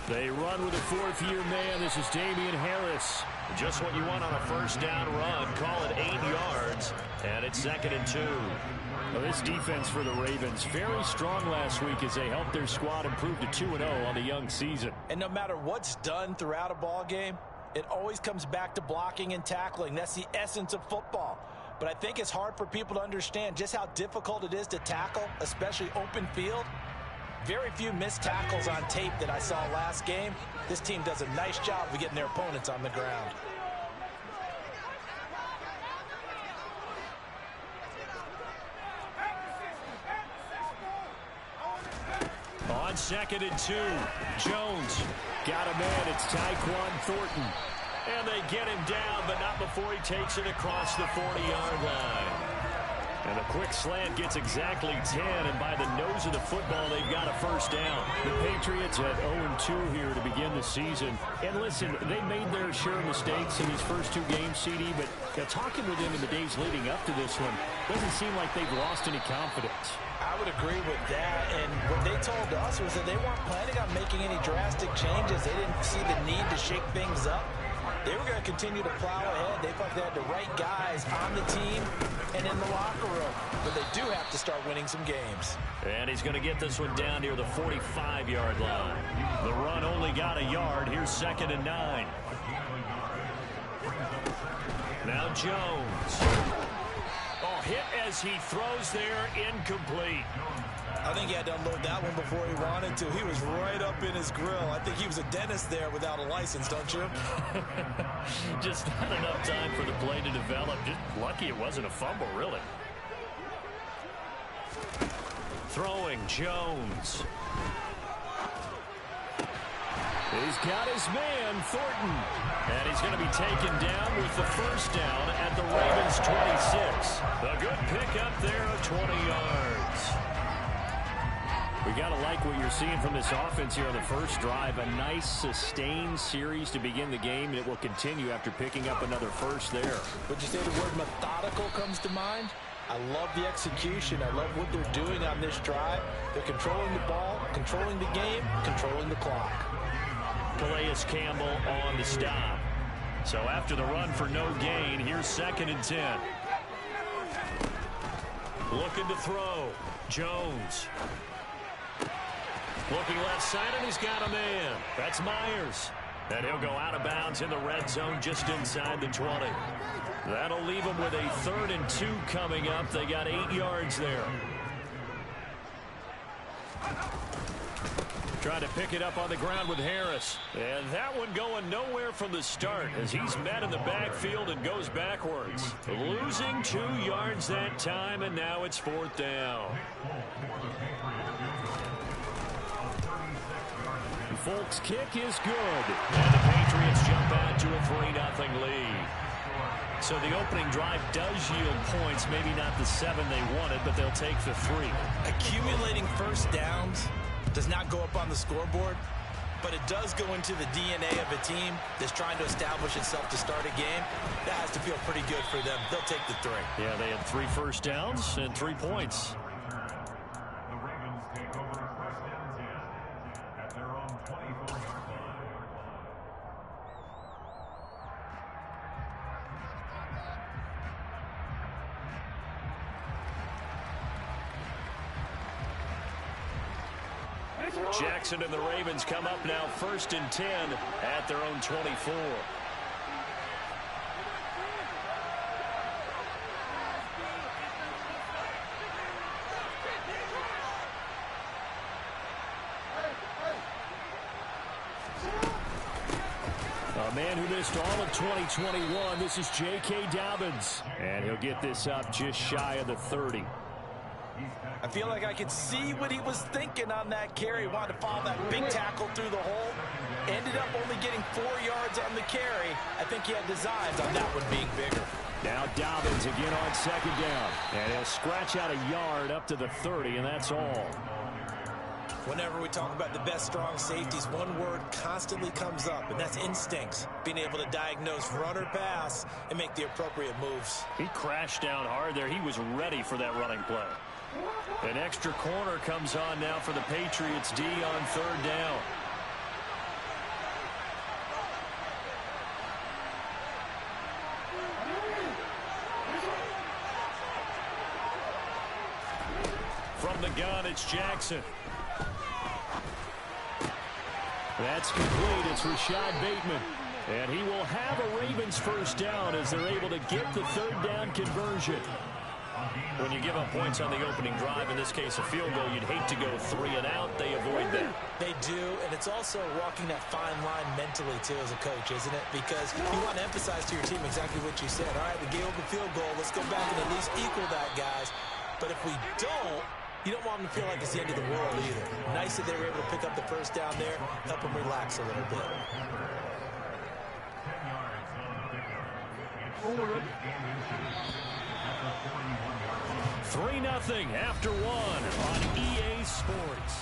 They run with a fourth-year man. This is Damian Harris. Just what you want on a first down run. Call it 8 yards, and it's 2nd and 2. Well, this defense for the Ravens, very strong last week as they helped their squad improve to 2-0 on the young season. And no matter what's done throughout a ball game, it always comes back to blocking and tackling. That's the essence of football. But I think it's hard for people to understand just how difficult it is to tackle, especially open field. Very few missed tackles on tape that I saw last game. This team does a nice job of getting their opponents on the ground. On 2nd and 2, Jones got a man. It's Tyquan Thornton. And they get him down, but not before he takes it across the 40-yard line. And a quick slant gets exactly 10, and by the nose of the football, they've got a first down. The Patriots at 0-2 here to begin the season. And listen, they made their share of mistakes in these first 2 games, CD, but talking with them in the days leading up to this one, doesn't seem like they've lost any confidence. I would agree with that, and what they told us was that they weren't planning on making any drastic changes. They didn't see the need to shake things up. They were going to continue to plow ahead. They felt they had the right guys on the team and in the locker room. But they do have to start winning some games. And he's going to get this one down near the 45-yard line. The run only got a yard. Here's 2nd and 9. Now Jones. Oh, hit as he throws there, incomplete. I think he had to unload that one before he wanted to. He was right up in his grill. I think he was a dentist there without a license, don't you? Just not enough time for the play to develop. Just lucky it wasn't a fumble, really. Throwing, Jones. He's got his man, Thornton. And he's going to be taken down with the first down at the Ravens' 26. A good pickup there of 20 yards. We got to like what you're seeing from this offense here on the first drive. A nice, sustained series to begin the game, and it will continue after picking up another first there. Would you say the word methodical comes to mind? I love the execution. I love what they're doing on this drive. They're controlling the ball, controlling the game, controlling the clock. Calais Campbell on the stop. So after the run for no gain, here's 2nd and 10. Looking to throw. Jones. Looking left side, and he's got a man. That's Myers. And he'll go out of bounds in the red zone just inside the 20. That'll leave him with a 3rd and 2 coming up. They got 8 yards there. Trying to pick it up on the ground with Harris. And that one going nowhere from the start as he's met in the backfield and goes backwards. Losing 2 yards that time, and now it's 4th down. Folks' kick is good. And the Patriots jump out to a 3-0 lead. So the opening drive does yield points. Maybe not the 7 they wanted, but they'll take the 3. Accumulating first downs does not go up on the scoreboard, but it does go into the DNA of a team that's trying to establish itself to start a game. That has to feel pretty good for them. They'll take the 3. Yeah, they had 3 first downs and 3 points. Jackson and the Ravens come up now 1st and 10 at their own 24. A man who missed all of 2021. This is J.K. Dobbins. And he'll get this up just shy of the 30. I feel like I could see what he was thinking on that carry. Wanted to follow that big tackle through the hole. Ended up only getting 4 yards on the carry. I think he had designs on that one being bigger. Now Dobbins again on 2nd down. And he'll scratch out a yard up to the 30, and that's all. Whenever we talk about the best strong safeties, one word constantly comes up, and that's instincts. Being able to diagnose run or pass and make the appropriate moves. He crashed down hard there. He was ready for that running play. An extra corner comes on now for the Patriots D on 3rd down. gun, it's Jackson. That's complete. It's Rashad Bateman. And he will have a Ravens first down as they're able to get the third down conversion. When you give up points on the opening drive, in this case a field goal, you'd hate to go 3 and out. They avoid that. They do, and it's also walking that fine line mentally, too, as a coach, isn't it? Because you want to emphasize to your team exactly what you said. All right, we gave up a field goal. Let's go back and at least equal that, guys. But if we don't, you don't want them to feel like it's the end of the world either. Nice that they were able to pick up the first down there, help them relax a little bit. 3-0 after 1 on EA Sports.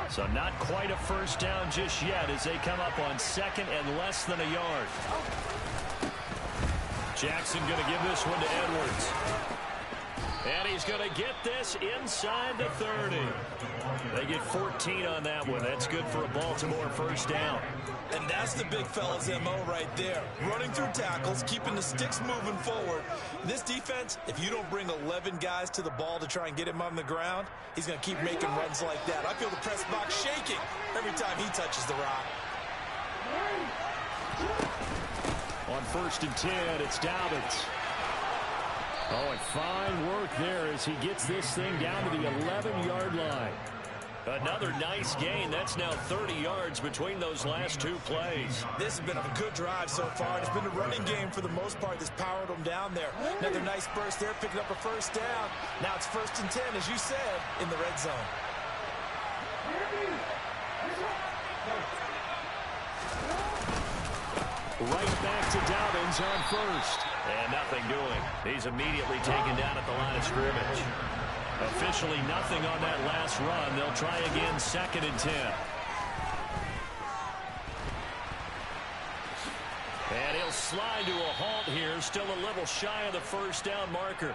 So not quite a first down just yet as they come up on second and less than a yard. Jackson going to give this one to Edwards. And he's going to get this inside the 30. They get 14 on that one. That's good for a Baltimore first down. And that's the big fella's MO right there. Running through tackles, keeping the sticks moving forward. This defense, if you don't bring 11 guys to the ball to try and get him on the ground, he's going to keep making runs like that. I feel the press box shaking every time he touches the rock. On 1st and 10, it's Dobbins. Oh, and fine work there as he gets this thing down to the 11-yard line. Another nice gain. That's now 30 yards between those last 2 plays. This has been a good drive so far. It's been a running game for the most part that's powered them down there. Another nice burst there, picking up a first down. Now it's 1st and 10, as you said, in the red zone. Right back to Dobbins on 1st. And nothing doing. He's immediately taken down at the line of scrimmage. Officially nothing on that last run. They'll try again 2nd and 10. And he'll slide to a halt here. Still a little shy of the first down marker.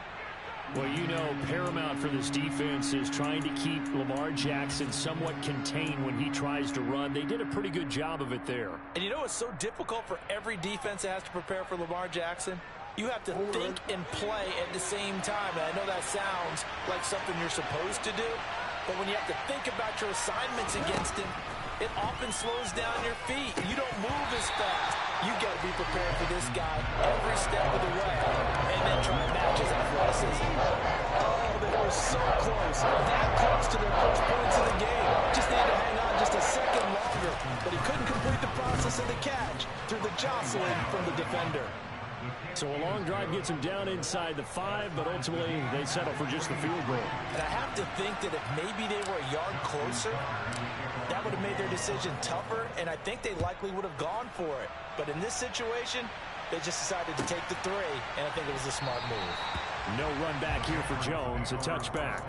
Well, you know, paramount for this defense is trying to keep Lamar Jackson somewhat contained when he tries to run. They did a pretty good job of it there. And you know it's so difficult for every defense that has to prepare for Lamar Jackson? You have to think and play at the same time. And I know that sounds like something you're supposed to do, but when you have to think about your assignments against him, it often slows down your feet. You don't move as fast. You got to be prepared for this guy every step of the way and then try to match his athleticism. Oh, they were so close. That close to their first points of the game. Just needed to hang on just a second longer, but he couldn't complete the process of the catch through the jostling from the defender. So a long drive gets him down inside the 5, but ultimately they settle for just the field goal. And I have to think that if maybe they were a yard closer, that would have made their decision tougher, and I think they likely would have gone for it. But in this situation, they just decided to take the 3, and I think it was a smart move. No run back here for Jones, a touchback.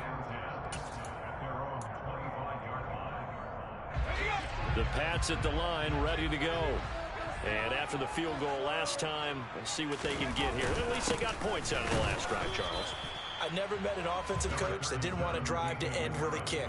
The Pats at the line, ready to go. And after the field goal last time, let's see what they can get here. At least they got points out of the last drive, Charles. I never met an offensive coach that didn't want to drive to end with a kick.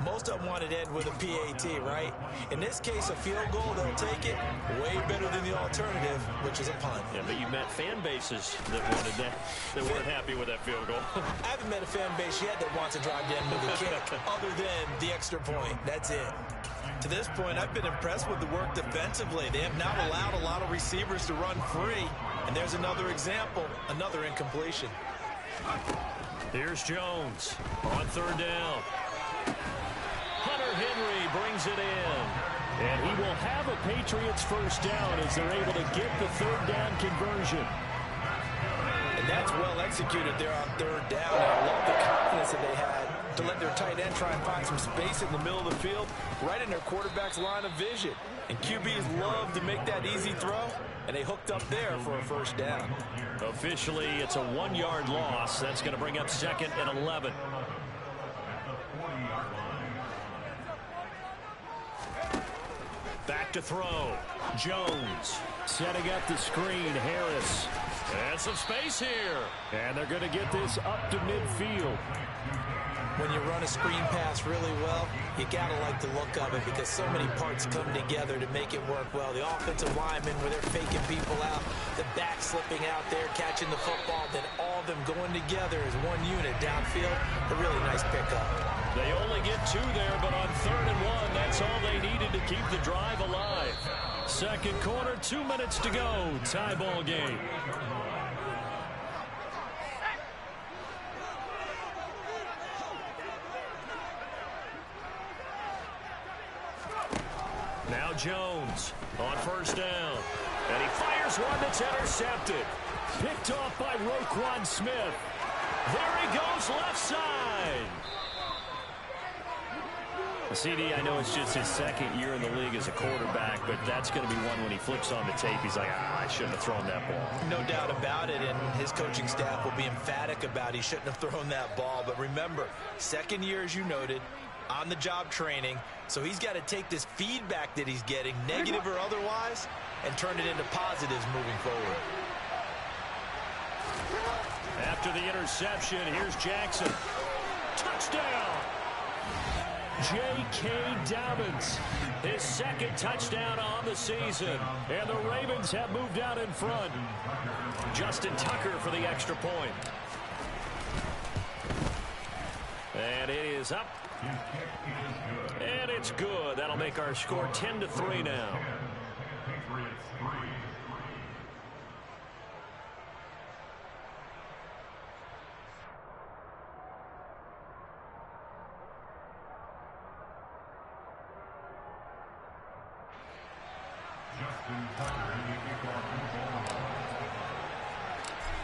Most of them wanted to end with a PAT, right? In this case, a field goal, they'll take it. Way better than the alternative, which is a punt. Yeah, but you met fan bases that wanted that, that weren't happy with that field goal. I haven't met a fan base yet that wants to drive to end with a kick, other than the extra point. That's it. To this point, I've been impressed with the work defensively. They have not allowed a lot of receivers to run free. And there's another example, another incompletion. Here's Jones on 3rd down. Hunter Henry brings it in. And he will have a Patriots first down as they're able to get the 3rd down conversion. And that's well executed there on 3rd down. I love the confidence that they had to let their tight end try and find some space in the middle of the field, right in their quarterback's line of vision. And QBs love to make that easy throw, and they hooked up there for a first down. Officially, it's a 1-yard loss. That's going to bring up 2nd and 11. Back to throw. Jones setting up the screen. Harris And some space here. And they're going to get this up to midfield. When you run a screen pass really well, you got to like the look of it because so many parts come together to make it work well. The offensive linemen, where they're faking people out, the back slipping out there, catching the football, then all of them going together as one unit downfield. A really nice pickup. They only get 2 there, but on 3rd and 1, that's all they needed to keep the drive alive. Second quarter, 2 minutes to go. Tie ball game. Now Jones on 1st down. And he fires one that's intercepted. Picked off by Roquan Smith. There he goes left side. CD, I know it's just his 2nd year in the league as a quarterback, but that's going to be one when he flips on the tape. He's like, I shouldn't have thrown that ball. No doubt about it, and his coaching staff will be emphatic about he shouldn't have thrown that ball. But remember, 2nd year, as you noted, on-the-job training, so he's got to take this feedback that he's getting, negative or otherwise, and turn it into positives moving forward. After the interception, here's Jackson. Touchdown! J.K. Dobbins, his 2nd touchdown on the season. And the Ravens have moved out in front. Justin Tucker for the extra point. And it is up. And it's good. That'll make our score 10-3 now.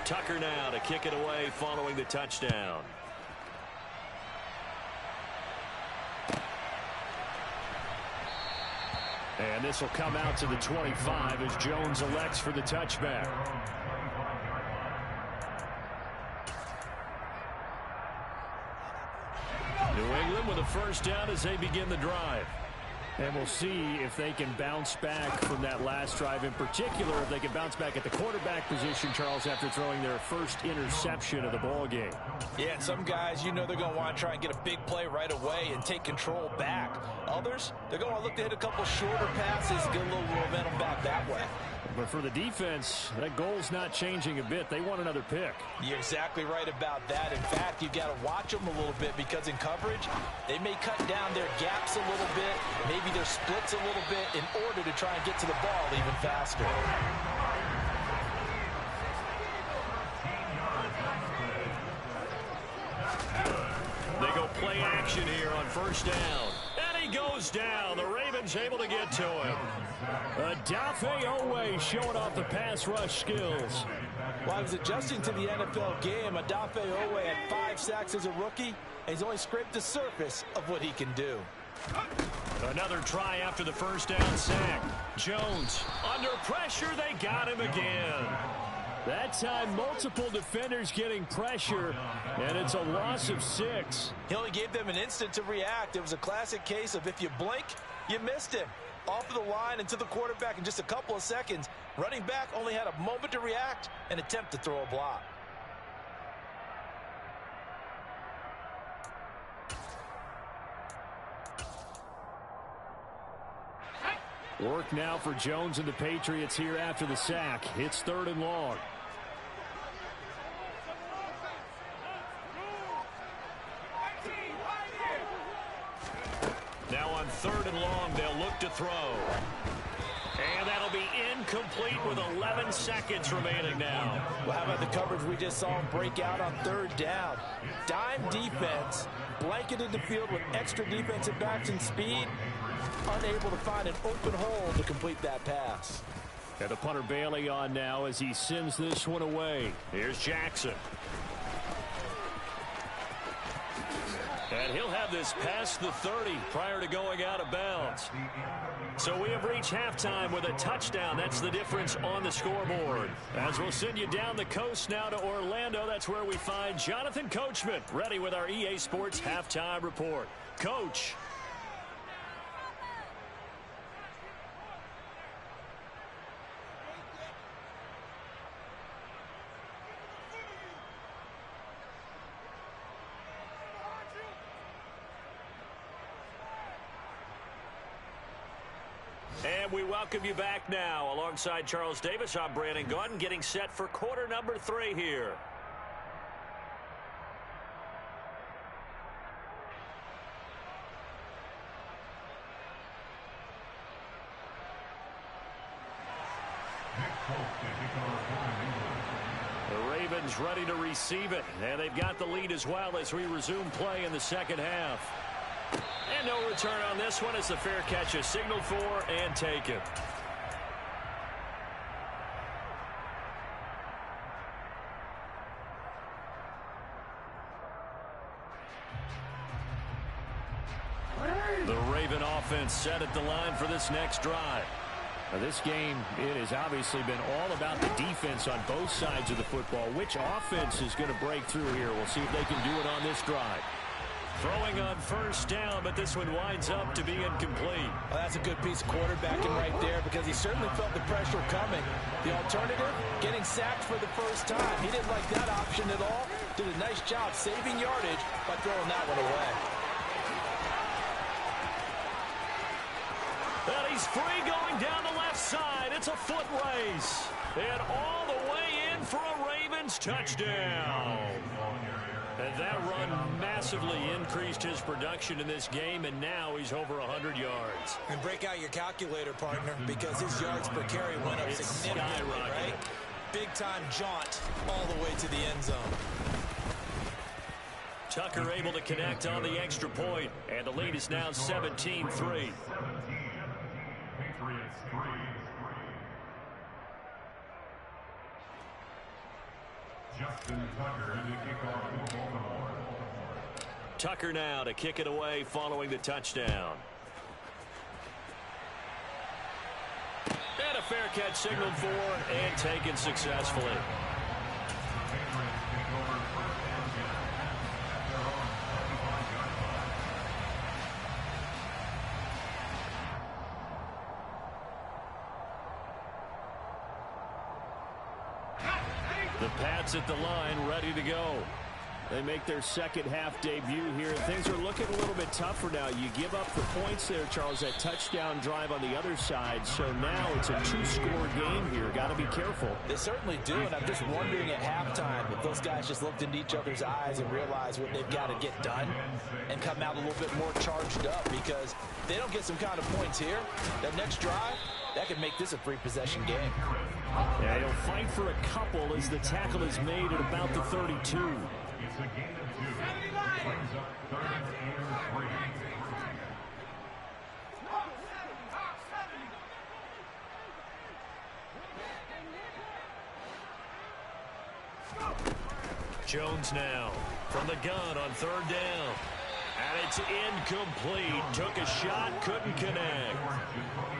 Tucker now to kick it away following the touchdown. And this will come out to the 25 as Jones elects for the touchback. New England with a 1st down as they begin the drive. And we'll see if they can bounce back from that last drive. In particular, if they can bounce back at the quarterback position, Charles, after throwing their 1st interception of the ball game. Yeah, and some guys, you know they're going to want to try and get a big play right away and take control back. Others, they're going to look to hit a couple shorter passes and get a little momentum back that way. But for the defense, that goal's not changing a bit. They want another pick. You're exactly right about that. In fact, you've got to watch them a little bit because in coverage, they may cut down their gaps a little bit, maybe their splits a little bit in order to try and get to the ball even faster. They go play action here on 1st down. And he goes down. The Ravens able to get to him. Odafe Oweh showing off the pass rush skills. While he was adjusting to the NFL game, Odafe Oweh had 5 sacks as a rookie, and he's only scraped the surface of what he can do. Another try after the 1st down sack. Jones under pressure. They got him again. That time, multiple defenders getting pressure, and it's a loss of 6. He only gave them an instant to react. It was a classic case of if you blink, you missed him. Off of the line and to the quarterback in just a couple of seconds. Running back only had a moment to react and attempt to throw a block. Work now for Jones and the Patriots here after the sack. It's 3rd and long. Now on 3rd and long, they'll look to throw. And that'll be incomplete with 11 seconds remaining now. Well, how about the coverage we just saw him break out on 3rd down? Dime defense, blanketed the field with extra defensive backs and speed, unable to find an open hole to complete that pass. And the punter Bailey on now as he sends this one away. Here's Jackson. And he'll have this past the 30 prior to going out of bounds. So we have reached halftime with a touchdown. That's the difference on the scoreboard. As we'll send you down the coast now to Orlando, that's where we find Jonathan Coachman ready with our EA Sports Halftime Report. Coach. And we welcome you back now. Alongside Charles Davis, I'm Brandon Gaudin, getting set for quarter number 3 here. The Ravens ready to receive it, and they've got the lead as well as we resume play in the second half. And no return on this one as the fair catch is signaled for and taken. The Raven offense set at the line for this next drive. Now this game, it has obviously been all about the defense on both sides of the football. Which offense is going to break through here? We'll see if they can do it on this drive. Throwing on first down, but this one winds up to be incomplete. Well, that's a good piece of quarterbacking right there because he certainly felt the pressure coming. The alternative, getting sacked for the first time. He didn't like that option at all. Did a nice job saving yardage by throwing that one away. And he's free going down the left side. It's a foot race. And all the way in for a Ravens touchdown. And that run massively increased his production in this game, and now he's over 100 yards. And break out your calculator, partner, because his yards per carry went up significantly, right? Big-time jaunt all the way to the end zone. Tucker able to connect on the extra point, and the lead is now 17-3. Tucker now to kick it away following the touchdown. And a fair catch signaled for and taken successfully. The Pats at the line, ready to go. They make their second half debut here. Things are looking a little bit tougher now. You give up the points there, Charles, that touchdown drive on the other side. So now it's a two-score game here. Got to be careful. They certainly do, and I'm just wondering at halftime if those guys just looked into each other's eyes and realized what they've got to get done and come out a little bit more charged up, because if they don't get some kind of points here, that next drive, that could make this a three-possession game. Yeah, he'll fight for a couple as the tackle is made at about the 32. It's a gain of 2. Brings up 3rd and 3. Jones now from the gun on 3rd down. And it's incomplete. Took a shot, couldn't connect.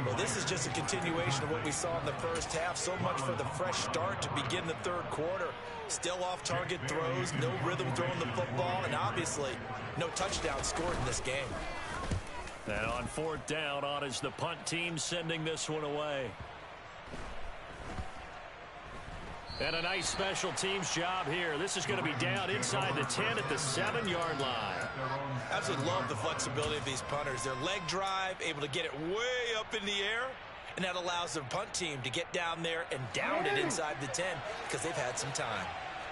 Well, this is just a continuation of what we saw in the first half. So much for the fresh start to begin the third quarter. Still off-target throws, no rhythm throwing the football, and obviously no touchdown scored in this game. And on 4th down, on is the punt team sending this one away. And a nice special teams job here. This is going to be down inside the 10 at the 7-yard line. Absolutely love the flexibility of these punters. Their leg drive, able to get it way up in the air, and that allows their punt team to get down there and down it inside the 10 because they've had some time.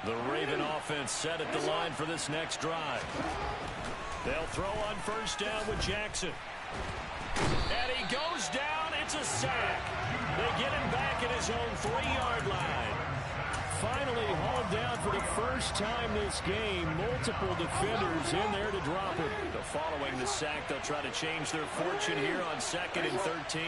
The Raven offense set at the line for this next drive. They'll throw on 1st down with Jackson. And he goes down. It's a sack. They get him back at his own 3-yard line. Finally hauled down for the first time this game. Multiple defenders in there to drop him. Following the sack, they'll try to change their fortune here on 2nd and 13.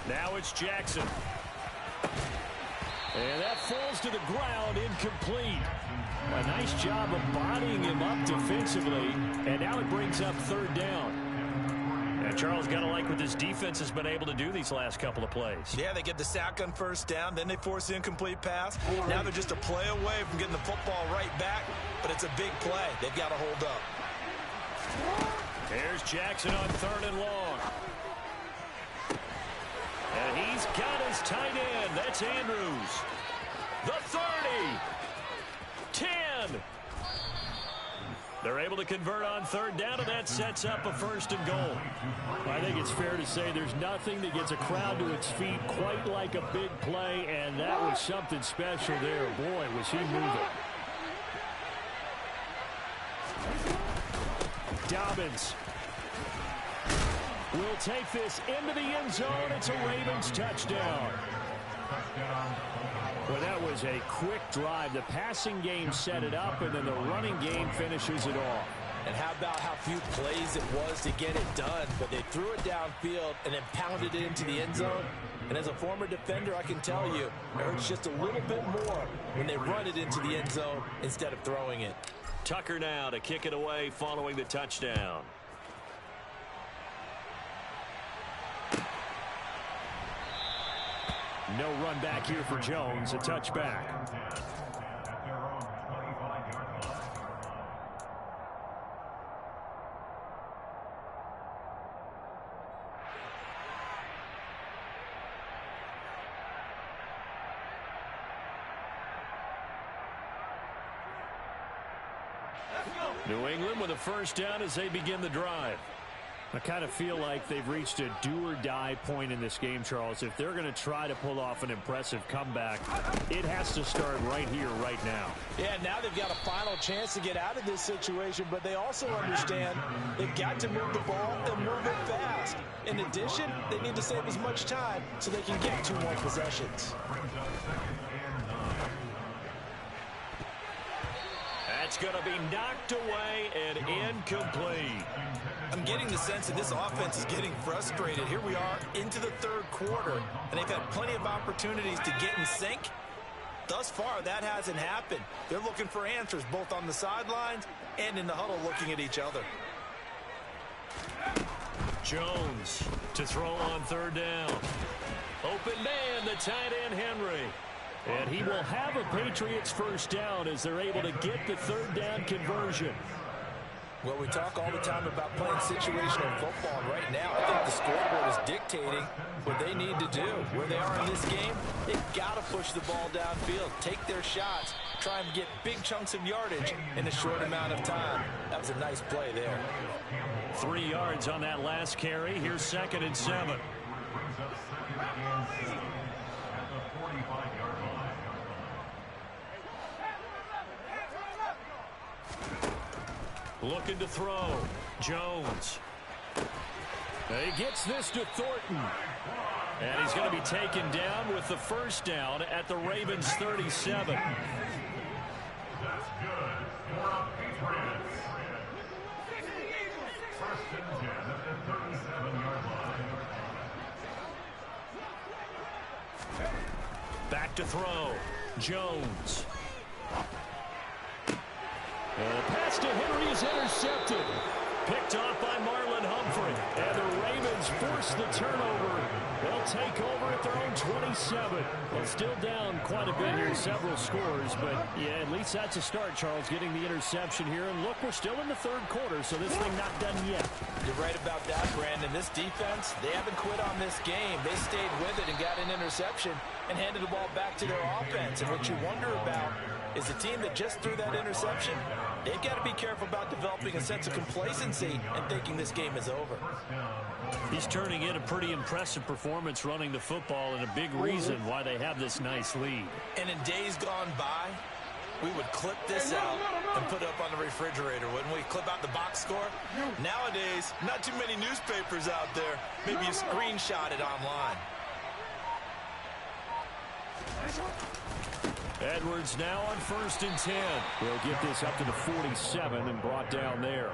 Now it's Jackson. And that falls to the ground, incomplete. A nice job of bodying him up defensively, and now it brings up 3rd down. And Charles, got to like what this defense has been able to do these last couple of plays. Yeah, they get the sack on 1st down, then they force the incomplete pass. Now they're just a play away from getting the football right back, but it's a big play. They've got to hold up. Here's Jackson on 3rd and long. And he's got his tight end. That's Andrews. The 30. 10. They're able to convert on third down, and that sets up a 1st and goal. I think it's fair to say there's nothing that gets a crowd to its feet quite like a big play, and that was something special there. Boy, was he moving. Dobbins will take this into the end zone. It's a Ravens touchdown. Well, that was a quick drive. The passing game set it up, and then the running game finishes it off. And how about how few plays it was to get it done, but they threw it downfield and then pounded it into the end zone. And as a former defender, I can tell you, it hurts just a little bit more when they run it into the end zone instead of throwing it. Tucker now to kick it away following the touchdown. No run back here for Jones. A touchback. At their own 25-yard line. New England with a 1st down as they begin the drive. I kind of feel like they've reached a do-or-die point in this game, Charles. If they're going to try to pull off an impressive comeback, it has to start right here, right now. Yeah, now they've got a final chance to get out of this situation, but they also understand they've got to move the ball and move it fast. In addition, they need to save as much time so they can get 2 more possessions. That's going to be knocked away and incomplete. I'm getting the sense that this offense is getting frustrated. Here we are into the 3rd quarter, and they've had plenty of opportunities to get in sync. Thus far, that hasn't happened. They're looking for answers both on the sidelines and in the huddle looking at each other. Jones to throw on 3rd down. Open man, the tight end Henry. And he will have a Patriots 1st down as they're able to get the 3rd down conversion. Well, we talk all the time about playing situational football, and right now I think the scoreboard is dictating what they need to do. Where they are in this game, they've got to push the ball downfield, take their shots, try and get big chunks of yardage in a short amount of time. That was a nice play there. 3 yards on that last carry. Here's 2nd and 7. Looking to throw. Jones. He gets this to Thornton. And he's going to be taken down with the 1st down at the Ravens 37. That's good for the Patriots. 1st and 10 at the 37-yard line. Back to throw. Jones. And the pass to Henry is intercepted. Picked off by Marlon Humphrey. And the Ravens force the turnover. They'll take over at their own 27. Well, still down quite a bit here, several scores. But, yeah, at least that's a start, Charles, getting the interception here. And, look, we're still in the 3rd quarter, so this thing not done yet. You're right about that, Brandon. This defense, they haven't quit on this game. They stayed with it and got an interception and handed the ball back to their offense. And what you wonder about is the team that just threw that interception, they've got to be careful about developing a sense of complacency and thinking this game is over. He's turning in a pretty impressive performance running the football, and a big reason why they have this nice lead. And in days gone by, we would clip this out and put it up on the refrigerator, wouldn't we? Clip out the box score. Nowadays, not too many newspapers out there. Maybe you screenshot it online. Edwards now on 1st and 10. They'll get this up to the 47 and brought down there.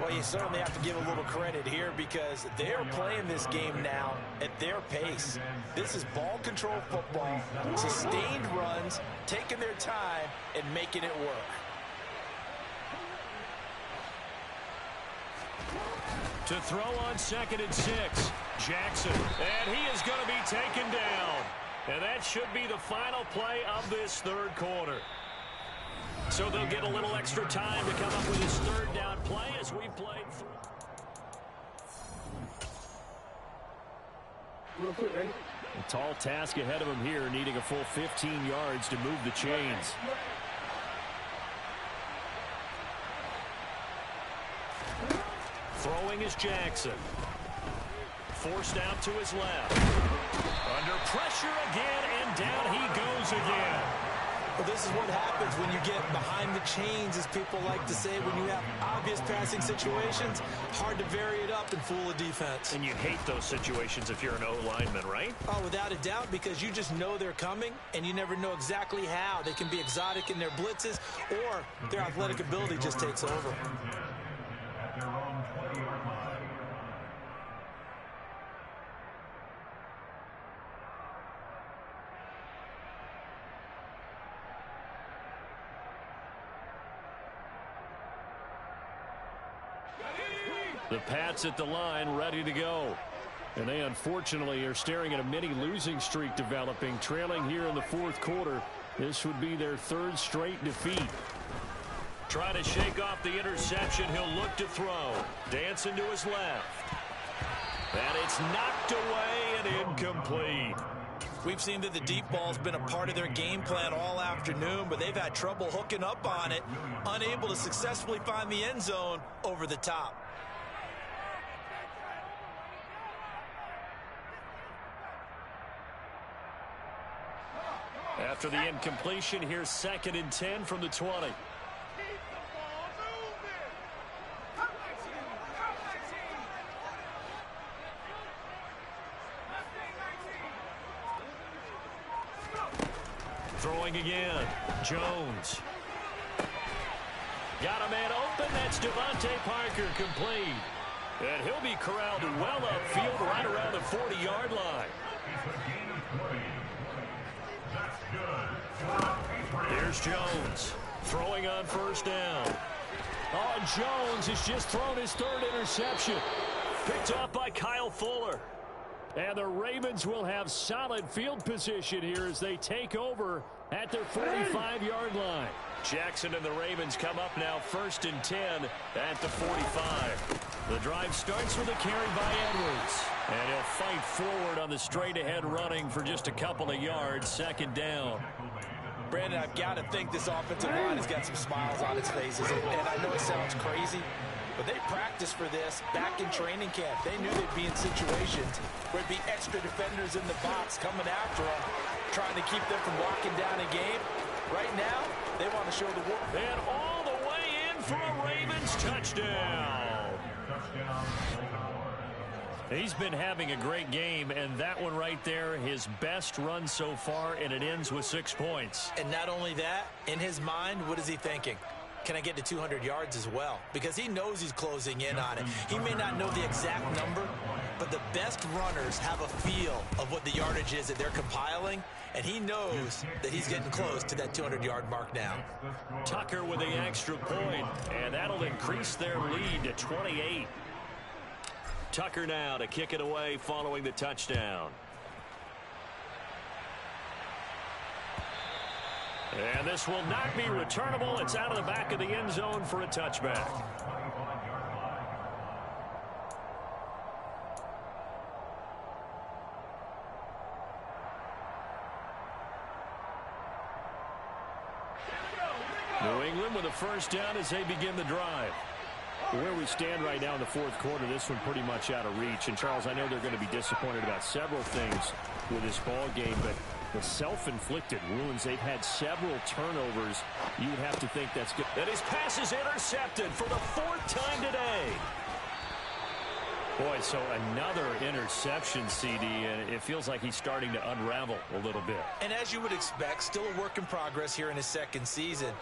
Well, you certainly have to give a little credit here because they're playing this game now at their pace. This is ball control football, sustained runs, taking their time and making it work. To throw on 2nd and 6. Jackson, and he is going to be taken down. And that should be the final play of this 3rd quarter. So they'll get a little extra time to come up with his 3rd down play as we played through. Real quick, ready? A tall task ahead of him here, needing a full 15 yards to move the chains. Throwing is Jackson. Forced out to his left. Under pressure again, and down he goes again. Well, this is what happens when you get behind the chains, as people like to say. When you have obvious passing situations, hard to vary it up and fool a defense. And you hate those situations if you're an O-lineman, right? Oh, without a doubt, because you just know they're coming, and you never know exactly how. They can be exotic in their blitzes, or their athletic ability just takes over. At their own 20-yard line. The Pats at the line, ready to go. And they unfortunately are staring at a mini losing streak developing, trailing here in the fourth quarter. This would be their third straight defeat. Trying to shake off the interception. He'll look to throw. Dancing to his left. And it's knocked away and incomplete. We've seen that the deep ball's been a part of their game plan all afternoon, but they've had trouble hooking up on it, unable to successfully find the end zone over the top. After the incompletion, here's 2nd and 10 from the 20. Throwing again. Jones. Got a man open. That's Devontae Parker, complete. And he'll be corralled well upfield right around the 40-yard line. Here's Jones throwing on first down. Oh, Jones has just thrown his third interception. Picked off by Kyle Fuller. And the Ravens will have solid field position here as they take over at their 45-yard line. Jackson and the Ravens come up now 1st and 10 at the 45. The drive starts with a carry by Edwards. And he'll fight forward on the straight-ahead running for just a couple of yards. 2nd down. Brandon, I've got to think this offensive line has got some smiles on its faces. And I know it sounds crazy, but they practiced for this back in training camp. They knew they'd be in situations where there'd be extra defenders in the box coming after them, trying to keep them from locking down a game. Right now, they want to show the world. And all the way in for a Ravens touchdown. He's been having a great game, and that one right there, his best run so far, and it ends with 6 points. And not only that, in his mind, what is he thinking? Can I get to 200 yards as well? Because he knows he's closing in on it. He may not know the exact number, but the best runners have a feel of what the yardage is that they're compiling, and he knows that he's getting close to that 200-yard mark now. Tucker with the extra point, and that'll increase their lead to 28. Tucker now to kick it away following the touchdown. And this will not be returnable. It's out of the back of the end zone for a touchback. New England with a first down as they begin the drive. Where we stand right now in the fourth quarter, this one pretty much out of reach. And, Charles, I know they're going to be disappointed about several things with this ball game, but the self-inflicted wounds, they've had several turnovers. You would have to think that's good. And his pass is intercepted for the 4th time today. Boy, so another interception, CD, and it feels like he's starting to unravel a little bit. And as you would expect, still a work in progress here in his 2nd season.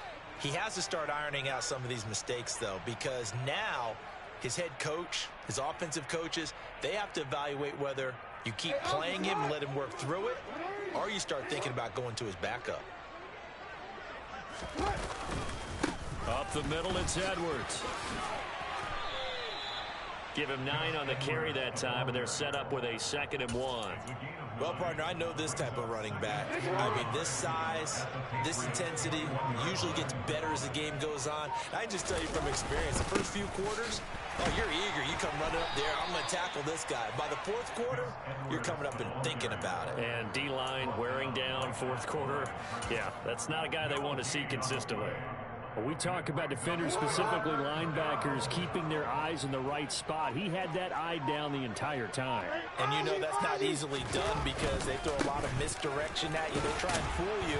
He has to start ironing out some of these mistakes, though, because now his head coach, his offensive coaches, they have to evaluate whether you keep playing him and let him work through it, or you start thinking about going to his backup. Up the middle, it's Edwards. Give him 9 on the carry that time, and they're set up with a 2nd and 1. Well, partner, I know this type of running back. I mean, this size, this intensity usually gets better as the game goes on. I can just tell you from experience, the first few quarters, Oh, you're eager. You come running up there. I'm going to tackle this guy. By the fourth quarter, you're coming up and thinking about it. And D-line wearing down fourth quarter. Yeah, that's not a guy they want to see consistently. Well, we talk about defenders, specifically linebackers, keeping their eyes in the right spot. He had that eye down the entire time. And you know that's not easily done because they throw a lot of misdirection at you. They try and fool you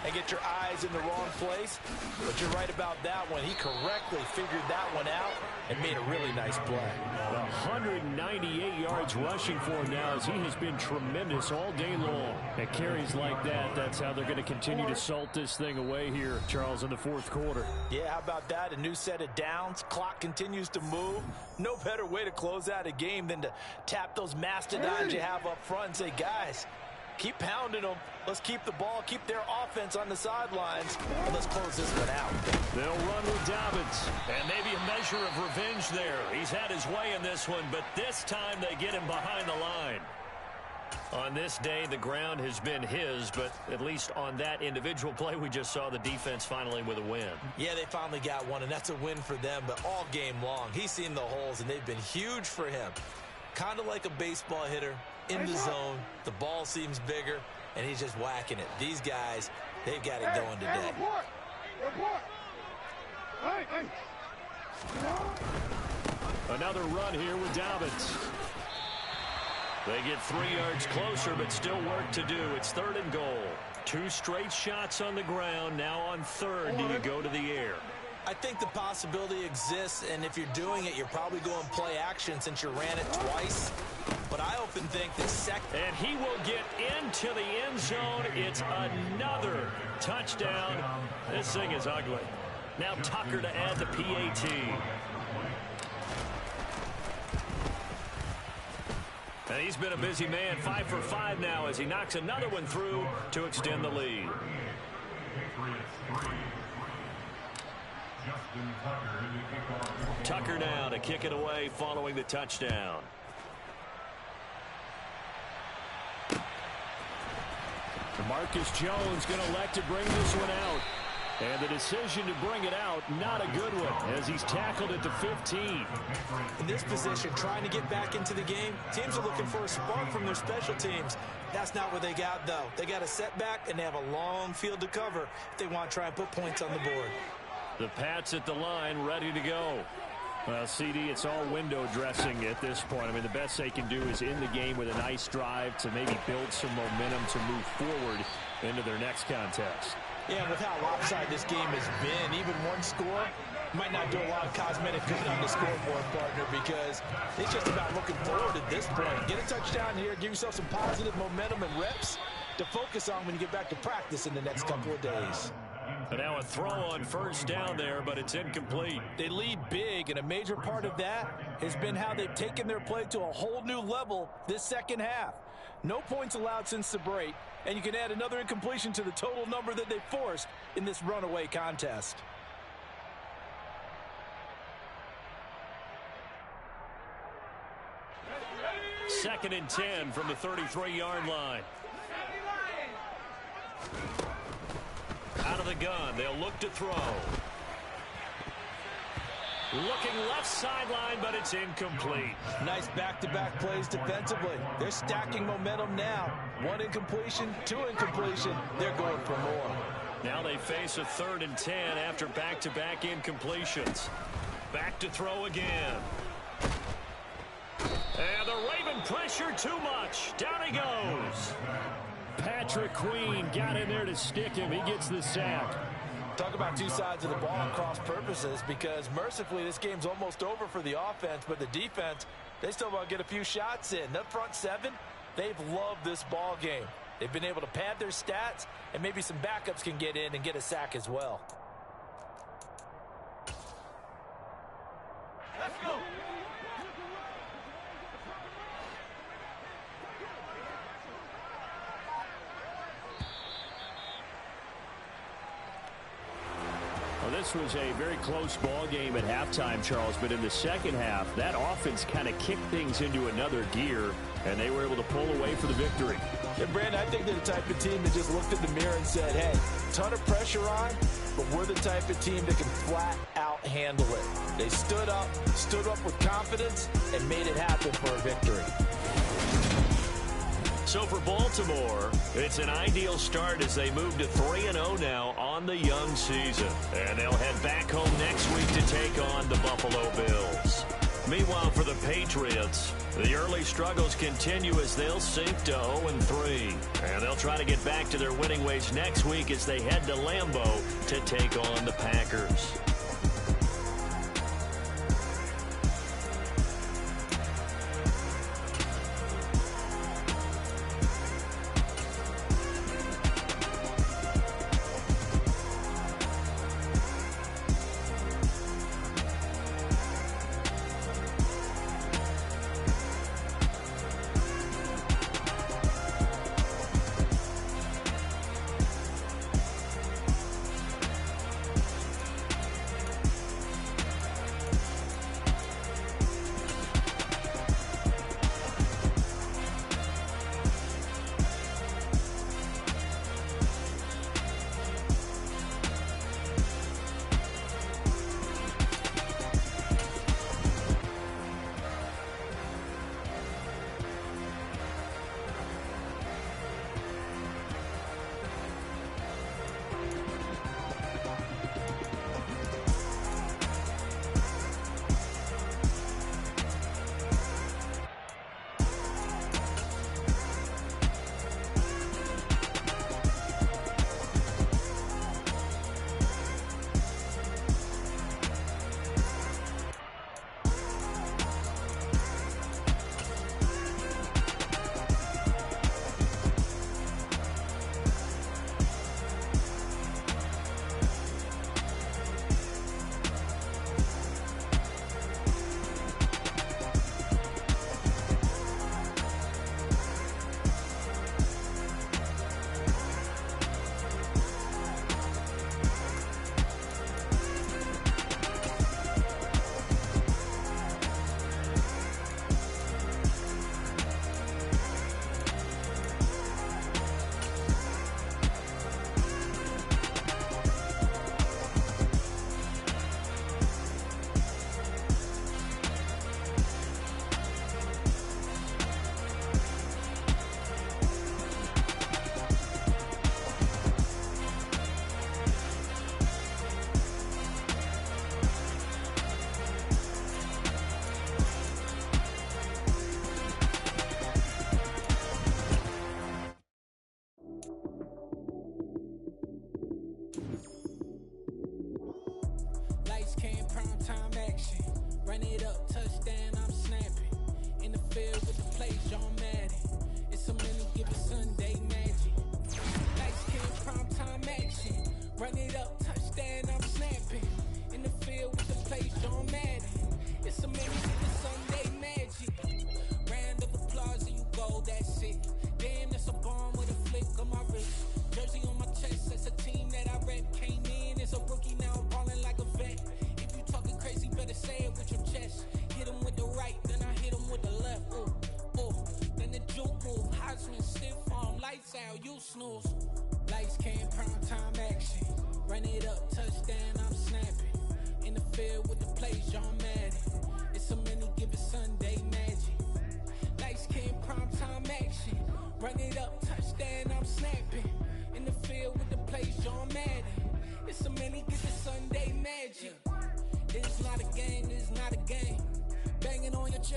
and get your eyes in the wrong place. But you're right about that one. He correctly figured that one out and made a really nice play. 198 yards rushing for him now as he has been tremendous all day long. At carries like that, that's how they're going to continue to salt this thing away here, Charles, in the fourth quarter. Yeah, how about that? A new set of downs. Clock continues to move. No better way to close out a game than to tap those mastodons you have up front and say, guys, keep pounding them. Let's keep the ball, keep their offense on the sidelines, and let's close this one out. They'll run with Dobbins. And maybe a measure of revenge there. He's had his way in this one, but this time they get him behind the line. On this day, the ground has been his, but at least on that individual play, we just saw the defense finally with a win. Yeah, they finally got one, and that's a win for them, but all game long, he's seen the holes, and they've been huge for him. Kind of like a baseball hitter in the zone. The ball seems bigger, and he's just whacking it. These guys, they've got it going today. Another run here with Dobbins. They get 3 yards closer, but still work to do. It's 3rd and goal. 2 straight shots on the ground. Now on 3rd, do you go to the air? I think the possibility exists, and if you're doing it, you're probably going play action since you ran it twice. But I often think the second... And he will get into the end zone. It's another touchdown. This thing is ugly. Now Tucker to add the PAT. And he's been a busy man, 5 for 5 now as he knocks another one through to extend the lead. Tucker now to kick it away following the touchdown. Marcus Jones going to elect to bring this one out. And the decision to bring it out, not a good one, as he's tackled at the 15. In this position, trying to get back into the game, teams are looking for a spark from their special teams. That's not what they got, though. They got a setback, and they have a long field to cover if they want to try and put points on the board. The Pats at the line, ready to go. Well, CD, it's all window dressing at this point. I mean, the best they can do is in the game with a nice drive to maybe build some momentum to move forward into their next contest. Yeah, with how lopsided this game has been, even one score might not do a lot of cosmetic good on the scoreboard, partner, because it's just about looking forward at this point. Get a touchdown here, give yourself some positive momentum and reps to focus on when you get back to practice in the next couple of days. And now a throw on 1st down there, but it's incomplete. They lead big, and a major part of that has been how they've taken their play to a whole new level this second half. No points allowed since the break, and you can add another incompletion to the total number that they forced in this runaway contest. Second and 10 from the 33-yard line. Out of the gun, they'll look to throw. Looking left sideline, but it's incomplete. Nice back-to-back plays defensively. They're stacking momentum now. 1 incompletion, 2 incompletion. They're going for more. Now they face a 3rd and 10 after back-to-back incompletions. Back to throw again. And the Raven pressure too much. Down he goes. Patrick Queen got in there to stick him. He gets the sack. Talk about two sides of the ball at cross purposes, because mercifully this game's almost over for the offense, but the defense, they still want to get a few shots in. That front 7, they've loved this ball game. They've been able to pad their stats, and maybe some backups can get in and get a sack as well. Let's go. This was a very close ball game at halftime, Charles, but in the second half, that offense kind of kicked things into another gear, and they were able to pull away for the victory. Yeah, Brandon, I think they're the type of team that just looked in the mirror and said, hey, ton of pressure on, but we're the type of team that can flat out handle it. They stood up with confidence, and made it happen for a victory. So for Baltimore, it's an ideal start as they move to 3-0 now on the young season. And they'll head back home next week to take on the Buffalo Bills. Meanwhile, for the Patriots, the early struggles continue as they'll sink to 0-3. And they'll try to get back to their winning ways next week as they head to Lambeau to take on the Packers.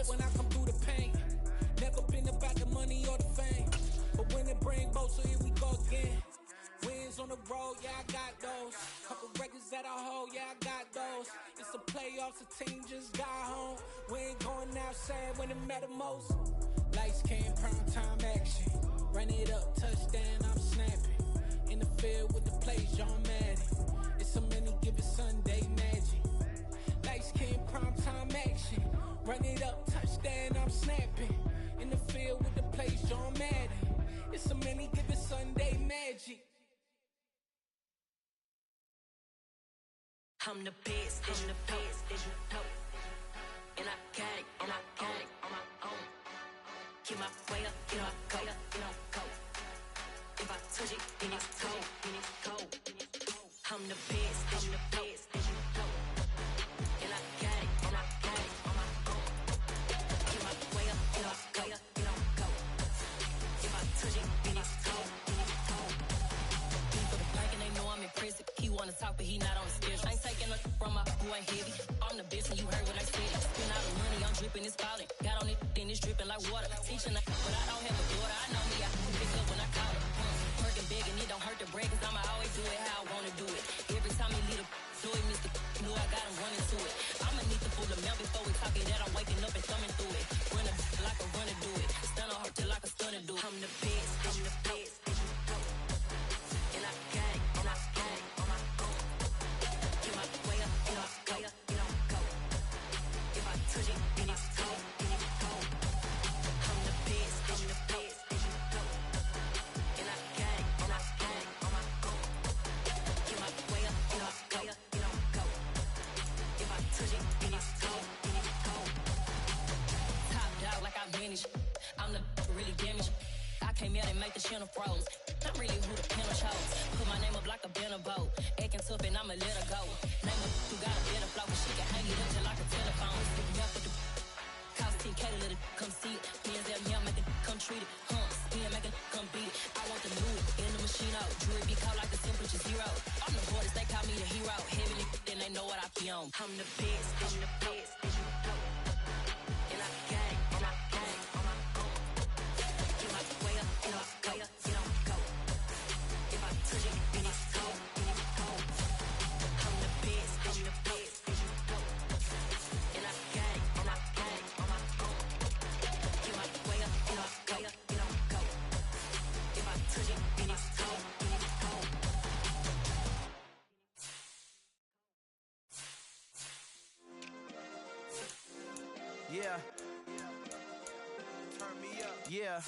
When I come through the pain, never been about the money or the fame, but when it bring both, so here we go again. Wins on the road, yeah, I got those. Couple records that I hold, yeah, I got those. It's the playoffs, the team just got home. We ain't going outside when it matter most. Lights came, prime time action. Run it up, touchdown, I'm snapping. In the field with the plays, John Madden. It's so many, give it Sunday magic. Lights came, prime time action. Run it up, touchdown, I'm snapping. In the field with the plays, John Madden. It's so many, give it Sunday magic. I'm the best, I'm the best, and I got it, and I got it on my own. Keep my way up, get on go, get on go. If I touch it, then it's cold, then it's cold. I'm the best, I'm the best, hooping, it's falling. Got on it, then it's dripping like water. Teaching but I don't have a daughter. I know me, I can pick up when I call it. Working big and it don't hurt the bread, cause I'ma always do it how I wanna do it. Every time he lead a do it, Mr. Knew I got him running to it. I'ma need the full amount before we talk it that I'm waking up and thumbing through it. Run like a runner do it. Stun on her till like a stunner do it. I'm the best, I'm the best. And I gang, and I gang on my own. Get my way up, get off, go, get on, go. If I touch it, then it's cold, then it's cold. I'm the best, I'm the best. And I gang, and I gang on my own. Get my way up, get off, go, get on, go. If I touch it, then it's cold, then it's cold. Top dog like I manage. I'm the really damaged. I came out and make the channel froze. I'm really who the panel chose. Put my name up like a banner boat. Acting tough and I'ma let her go. Name her who got a better flow, but she can hang it up just like a telephone. Stick me up with the cost 10K to let it come see it. Hands down here, make it come treat it. Spin, make it come beat it. I want the new in the machine out. Jewelry be called like the temperature zero. I'm the hardest, they call me the hero. Heavily, then they know what I be on. I'm the best, I'm the best. And I gang, and I gang on my own. Get my way up, get off, go, get on, go. If I touch it, then it's cold, then it's cold. I'm the best, I'm the best. And I gang, and I gang on my own. Get my way up, get off, go, get on, go. If I touch it, then it's cold, then it's cold. Yeah. Turn me up. Yeah.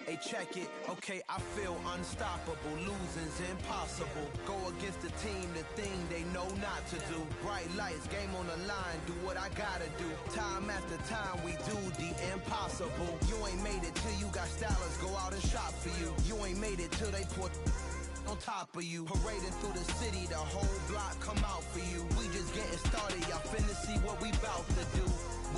Hey, check it. Okay, I feel unstoppable. Losing's impossible. Go against the team, the thing they know not to do. Bright lights, game on the line. Do what I gotta do. Time after time, we do the impossible. You ain't made it till you got stylers. Go out and shop for you. You ain't made it till they put on top of you. Parading through the city, the whole block come out for you. We just getting started, y'all finna see what we bout to do.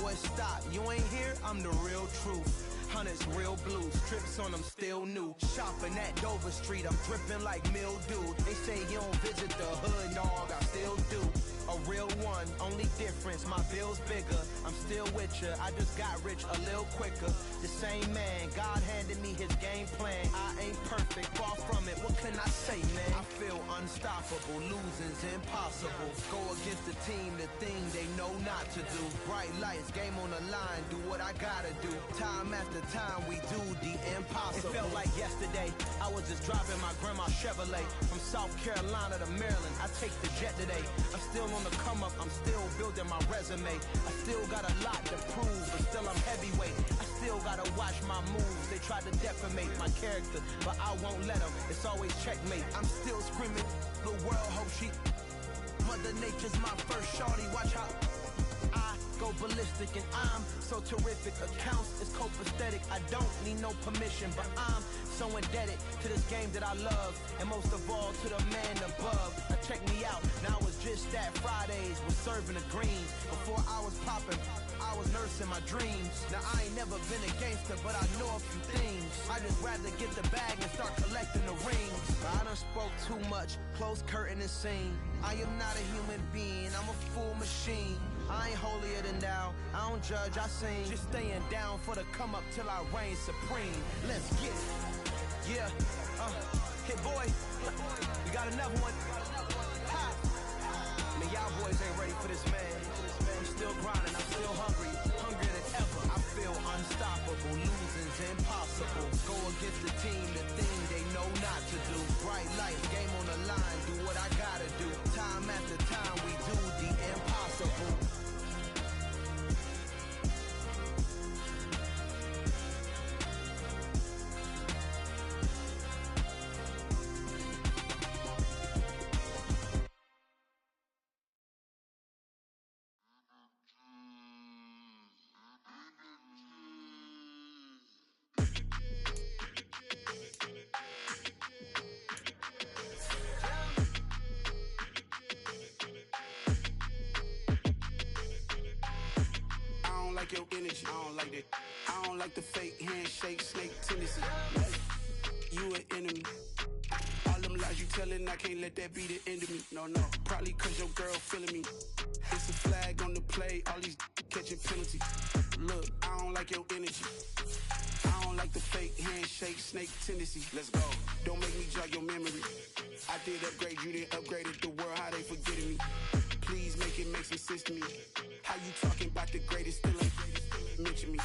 Boy, stop, you ain't here, I'm the real truth. Hunters, real blues, trips on them still new. Shopping at Dover Street, I'm dripping like mildew. They say you don't visit the hood, dog, I still do. A real one, only difference, my bill's bigger. I'm still with ya, I just got rich a little quicker. The same man, God handed me his game plan. I ain't perfect, far from it, what can I say, man? I feel unstoppable, losing's impossible. Go against the team, the thing they know not to do. Bright lights, game on the line, do what I gotta do. Time after time, we do the impossible. It felt like yesterday, I was just driving my grandma's Chevrolet. From South Carolina to Maryland, I take the jet today. I'm still on the come up, I'm still building my resume. I still got a lot to prove, but still I'm heavyweight. I still gotta watch my moves. They try to defamate my character, but I won't let them. It's always checkmate. I'm still screaming, the world hope she. Mother Nature's my first shorty. Watch how I go ballistic, and I'm so terrific. Accounts is copacetic. I don't need no permission, but I'm so indebted to this game that I love, and most of all to the man above. Now check me out, now it's just that Fridays was serving the greens. Before I was popping, I was nursing my dreams. Now I ain't never been a gangster, but I know a few things. I just rather get the bag and start collecting the rings. I done spoke too much, close curtain and scene. I am not a human being, I'm a full machine. I ain't holier than thou, I don't judge, I sing. Just staying down for the come up till I reign supreme. Let's get it. Yeah, hit boy, we got another one. Ha! Man, y'all boys ain't ready for this, man. I'm still grinding, I'm still hungry, hungrier than ever. I feel unstoppable, losing's impossible. Go against the team, the thing they know not to do. Bright lights, game on the line, do what I gotta do. Time after time, we do the impossible. Your energy, I don't like that. I don't like the fake handshake, snake tendency. You an enemy. All them lies you telling, I can't let that be the end of me. No, probably cause your girl feeling me. It's a flag on the play, all these catching penalties. Look, I don't like your energy. I don't like the fake handshake, snake tendency. Let's go. Don't make me jog your memory. I did upgrade, you didn't upgrade it. The world, how they forgetting me. Please make it make some sense to me. How you talking about the greatest, still ain't mention me.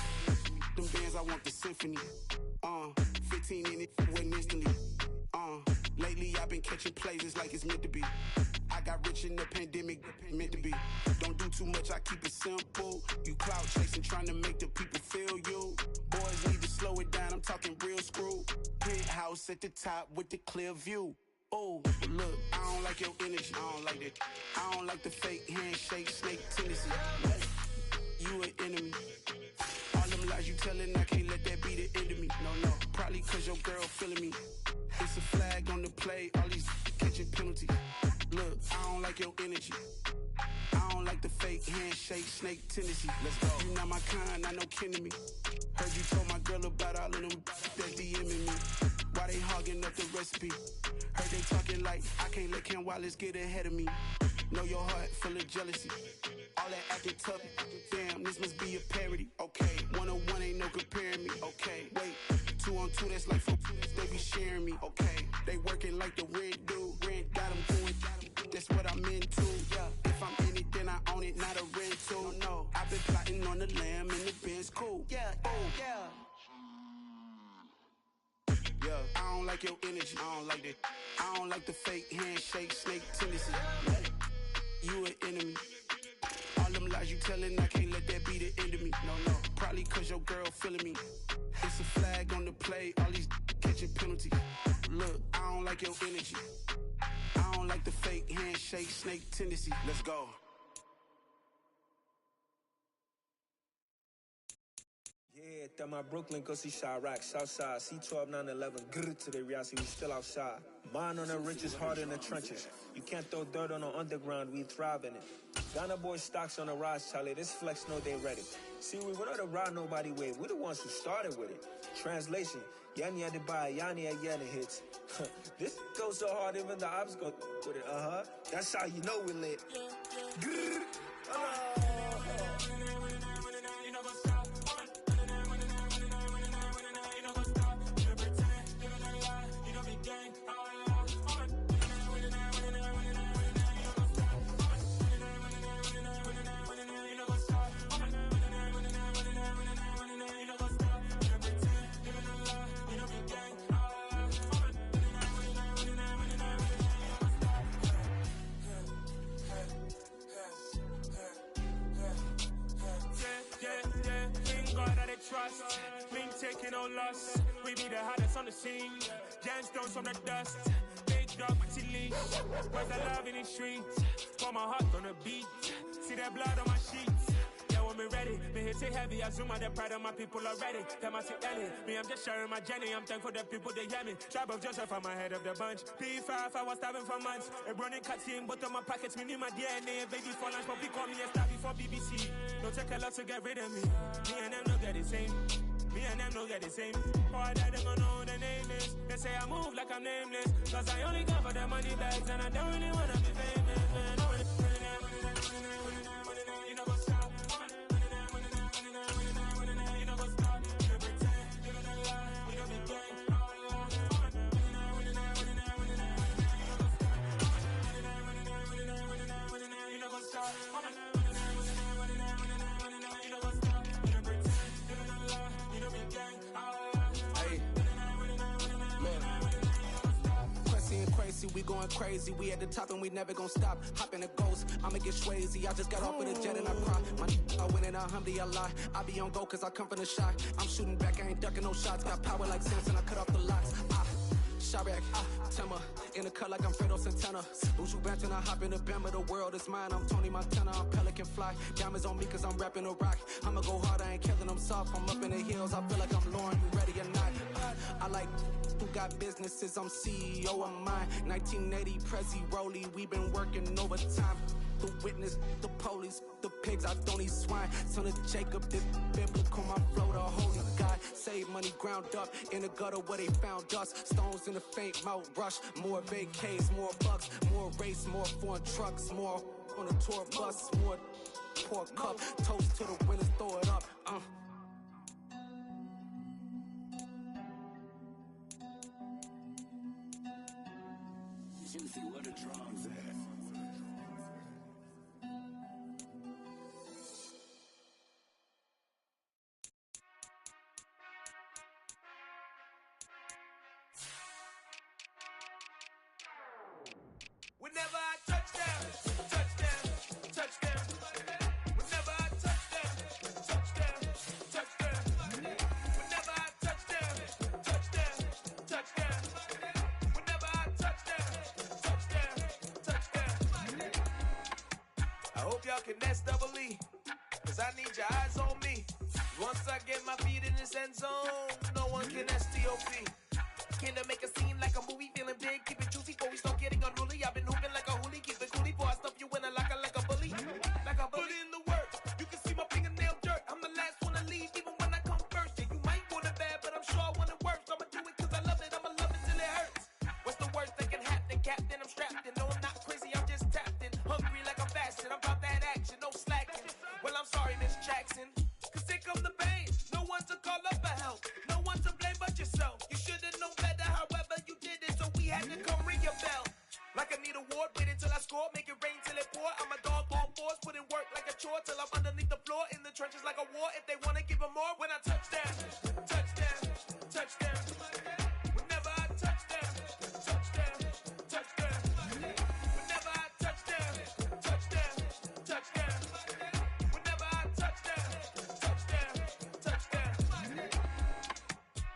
Them bands, I want the symphony. 15 in it, went instantly. Lately I've been catching plays, it's like it's meant to be. I got rich in the pandemic, meant to be. Don't do too much, I keep it simple. You clout chasing, trying to make the people feel you. Boys need to slow it down, I'm talking real screw. Penthouse at the top with the clear view. Oh, look, I don't like your energy, I don't like that. I don't like the fake handshake, snake tendency. You an enemy. All them lies you telling, I can't let that be the end of me. No, probably cause your girl feeling me. It's a flag on the play, all these catching penalties. Look, I don't like your energy. I don't like the fake handshake, snake tendency. Let's go. You not my kind, not no kin to me. Heard you told my girl about all of them that DMing me. Why they hogging up the recipe? Heard they talking like I can't let Ken Wallace get ahead of me. Know your heart full of jealousy. All that acting tough, damn, this must be a parody. Okay, 101 ain't no comparing me. Okay, wait, 2 on 2, that's like 4, they be sharing me. Okay, they working like the rent do. Rent got them going, that's what I'm into. Yeah, if I'm in it, then I own it, not a rental. No, I've been plotting on the lamb and the Benz cool. Yeah, yeah, I don't like your energy, I don't like that. I don't like the fake handshake, snake tendency. You an enemy. All them lies you telling, I can't let that be the end of me. No, probably cause your girl feeling me. It's a flag on the play, all these catching penalties. Look, I don't like your energy. I don't like the fake handshake, snake tendency. Let's go. Yeah, that my Brooklyn, go see Chirac, Southside, C12, 911, grrr to the reality, we still outside. Mine on the riches, hard in the trenches. You can't throw dirt on the underground, we thrive in it. Ghana boys stocks on the rise, Charlie, this flex know they ready. See, we were not to ride nobody with, we the ones who started with it. Translation, Yanni had to buy, Yanni had Yanni hits. This goes so hard, even the ops go with it, That's how you know we lit. Grrr, trust, been taking no loss. We be the hardest on the scene. Gemstones from the dust. Big dog with the leash. Where's the love in the streets? Pour my heart on the beat. See that blood on my sheets. Yeah, when me ready, me hit it heavy. I zoom out the pride of my people already. Them I see Ellie. Me, I'm just sharing my journey. I'm thankful that people they hear me. Tribe of Joseph, I'm ahead of the bunch. P5, I was starving for months. A running cut seeing but on my pockets. Me need my DNA. Baby for lunch, but we call me a star before BBC. Don't take a lot to get rid of me. Me and them don't get the same. Me and them don't get the same. Boy, that them don't know the name is. They say I move like I'm nameless. Cause I only come for the money bags. And I don't really wanna be famous, man. You know what's up. You know what's up. You pretend. You don't lie. You don't be gang. You know what's up. We going crazy, we at the top and we never gonna stop. Hop in a ghost, I'ma get swayzy. I just got off with a jet and I cry. My I win in a alhamdulillah. I be on go cause I come from the shot. I'm shooting back, I ain't ducking no shots. Got power like Samson, I cut off the locks. Chirac, Tema, in the cut like I'm Fredo Santana. Buju Banton, I hop in the Bama, the world is mine. I'm Tony Montana, I'm Pelican. can fly. Diamonds on me cause I'm rapping a rock. I'ma go hard, I ain't killing them soft. I'm up in the hills, I feel like I'm Lauren, you ready or not? I like who got businesses, I'm CEO of mine. 1980 Prezi Rolly, we been working overtime. The witness, the police, the pigs, I don't eat swine. Son of Jacob, this biblical, my flow, the holy God. Save money ground up in the gutter where they found us. Stones in the faint mouth rush. More vacays, more bucks, more race, more foreign trucks, more on a tour bus, more pour cup. Toast to the winners, throw it up. Juicy, where the drums at? Whenever I touch down, touchdown, touchdown. Whenever I touch down, touchdown, touchdown. Whenever I touch down, touchdown, touchdown. Whenever I touch down, touchdown, touchdown. I hope y'all can nest double E, cause I need your eyes on me. Once I get my feet in this end zone, no one can STOP. Can I make a scene like a movie, feeling big, keep it juicy before we start getting unruly. I've been hooping like a hoolie, keep it coolie before I stuff you in a locker like a bully. Like a bully. Put in the work, you can see my fingernail dirt. I'm the last one to leave, even when I come first. Yeah, you might want it bad, but I'm sure I want it worse. I'ma do it cause I love it, I'ma love it till it hurts. What's the worst that can happen, Captain? I'm strapped in, no I'm not crazy, I'm just tapped in. Hungry like I'm fasting, I'm about that action, no slacking. Well, I'm sorry, Miss Jackson, cause here come the pain. No one to call up for help, no one to blame but yourself. You should've known better, however you did it, so we had to come ring your bell. Like I need a ward, wait until I score, make it rain till it pour. I'm a dog on fours, put in work like a chore till I'm underneath the floor, in the trenches like a war. If they wanna give them more, when I touch down, touchdown, touchdown. Whenever I touch down, touchdown, touchdown. Whenever I touch down, touchdown, touchdown. Whenever I touch down, touchdown, touchdown.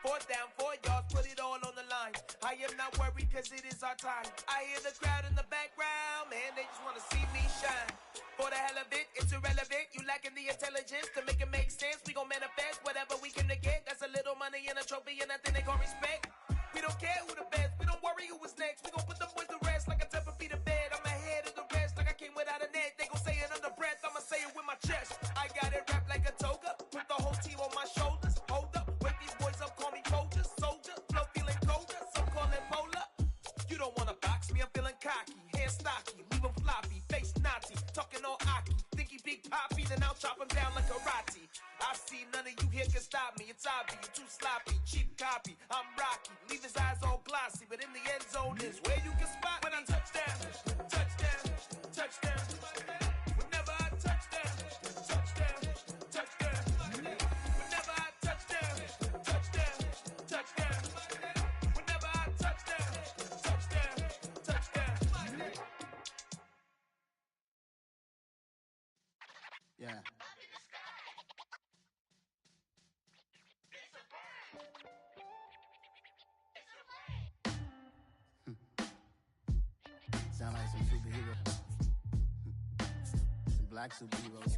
4th down, 4 yards, put it all on the line. I am not worried cause it is our time. I hear the crowd in the background, man, they just wanna see me shine. For the hell of it, it's irrelevant. You lacking the intelligence to make it make sense. We gon' manifest whatever we came to get. That's a little money and a trophy and nothing they gon' respect. We don't care who the best, we don't worry who was next. We gon' put the boys to rest like a temper feet of bed. I'm ahead of the rest like I came without a net. They gon' say it under breath, I'ma say it with my chest. I got it wrapped like a toga, put the whole team on my shoulders. Hold up, wake these boys up, call me Folger, soldier. Flow feeling colder, some call it polar. You don't wanna box me, I'm feeling cocky. Hair stocky, leave him floppy, face naughty. Talking all aki, think he big poppy, then I'll chop him down like karate. I see none of you here can stop me. It's obvious, you too sloppy, cheap copy. I'm Rocky, leave his eyes all glossy, but in the end zone is where you can spot when I touch down, touchdown, touchdown. Whenever I touch down, touchdown, touchdown. Whenever I touch down, touchdown, touchdown. Whenever I touch down, touchdown, touchdown. Yeah. Sound like some superheroes. Some black superheroes.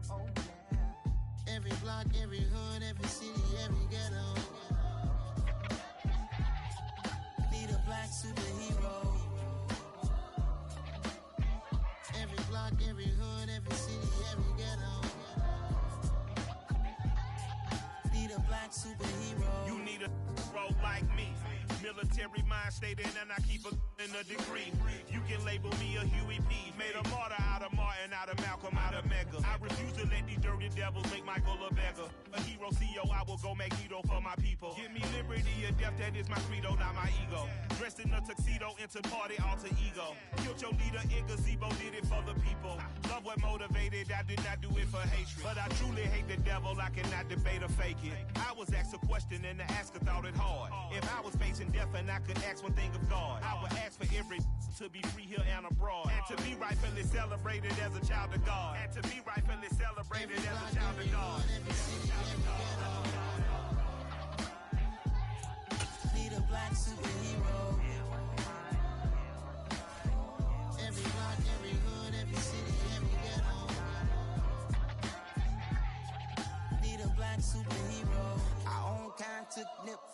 Oh, yeah. Every block, every hood, every city, every ghetto. Need a black superhero. Every block, every hood, every city, every ghetto. Need a black superhero. You need a role like me. Military mind stated, and I keep in a degree. You can label me a Huey P. Made a martyr out of Martin, out of Malcolm, out of Mega. I refuse to let these dirty devils make Michael a beggar. A hero CEO, I will go Magneto for my people. Give me liberty or death, that is my credo, not my ego. Dressed in a tuxedo, into party, alter ego. Killed your leader in gazebo, did it for the people. Love what motivated, I did not do it for hatred. But I truly hate the devil, I cannot debate or fake it. I was asked a question and the asker thought it hard. If I was facing death and I could ask one thing of God, I would ask for every to be free here and abroad. And to be rightfully celebrated as a child of God. And to be rightfully celebrated as a child of God. Need a black superhero.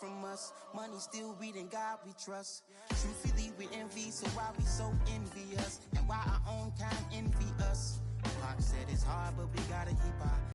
from us. Money still reading God we trust. Truthfully we envy, so why we so envious? And why our own kind envy us? Pac said it's hard, but we gotta keep our